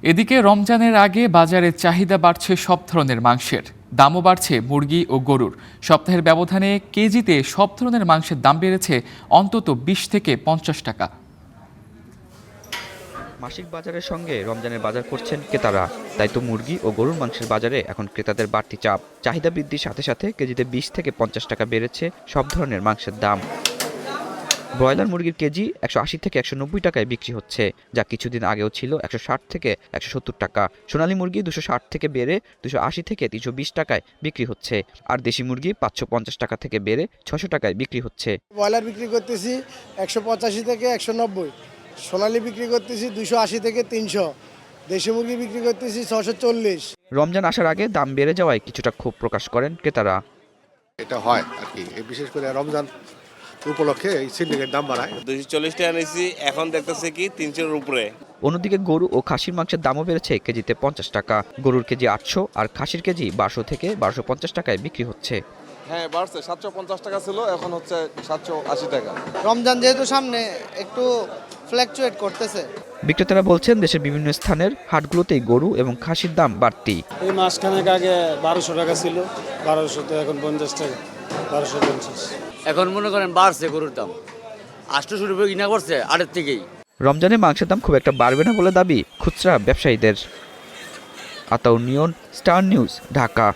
এদিকে রমজানের আগে বাজারে চাহিদা বাড়ছে সব ধরনের মাংসের, দামও বাড়ছে মুরগি ও গরুর। সপ্তাহের ব্যবধানে কেজিতে সব ধরনের মাংসের দাম বেড়েছে অন্তত 20 থেকে 50 টাকা। মাসিক বাজারের সঙ্গে রমজানের বাজার করছেন ক্রেতারা, তাই তো মুরগি ও গরুর মাংসের বাজারে এখন ক্রেতাদের বাড়তি চাপ। চাহিদা বৃদ্ধির সাথে সাথে কেজিতে 20 থেকে 50 টাকা বেড়েছে সব ধরনের মাংসের দাম। ব্রয়লার মুরগির কেজি 180 থেকে 190 টাকায় বিক্রি হচ্ছে, যা কিছুদিন আগেও ছিল 160 থেকে 170 টাকা। সোনালী মুরগি 260 থেকে বেড়ে 280 থেকে 320 টাকায় বিক্রি হচ্ছে, আর দেশি মুরগি 550 টাকা থেকে বেড়ে 600 টাকায় বিক্রি হচ্ছে। ব্রয়লার বিক্রি করতেছি 185 থেকে 190, সোনালী বিক্রি করতেছি 280 থেকে 300, দেশি মুরগি বিক্রি করতেছি 640। রমজান আসার আগে দাম বেড়ে যাওয়ায় কিছুটা ক্ষোভ প্রকাশ করেন ক্রেতারা। এটা হয় আর কি, বিশেষ করে রমজান উপলক্ষে এই সিন্ডিকেট দাম বাড়ায়। 240 টাকা নিয়েছি, এখন দেখতেছি কি 300-এর উপরে। অন্যদিকে গরু ও খাসির মাংসের দামও বেড়েছে কেজিতে 50 টাকা। গরুর কেজি 800 আর খাসির কেজি 1200 থেকে 1250 টাকায় বিক্রি হচ্ছে। হ্যাঁ বাড়ছে, 750 টাকা ছিল, এখন হচ্ছে 780 টাকা। রমজান যেহেতু সামনে, একটু ফ্ল্যাকচুয়েট করতেছে। বিক্রেতারা বলছেন দেশের বিভিন্ন স্থানের হাটগুলোতেই গরু এবং খাসির দাম বাড়তি। এই মাসখানেক আগে 1200 টাকা ছিল, 1200 তো এখন 50 টাকা, 1250। এখন মনে করেন বাড়ছে গরুর দাম, 800 রুপয়ে কিনা করছে আগের থেকেই। রমজানে মাংসের দাম খুব একটা বাড়বে না বলে দাবি খুচরা ব্যবসায়ীদের। আতাউর নিয়ন, স্টার নিউজ, ঢাকা।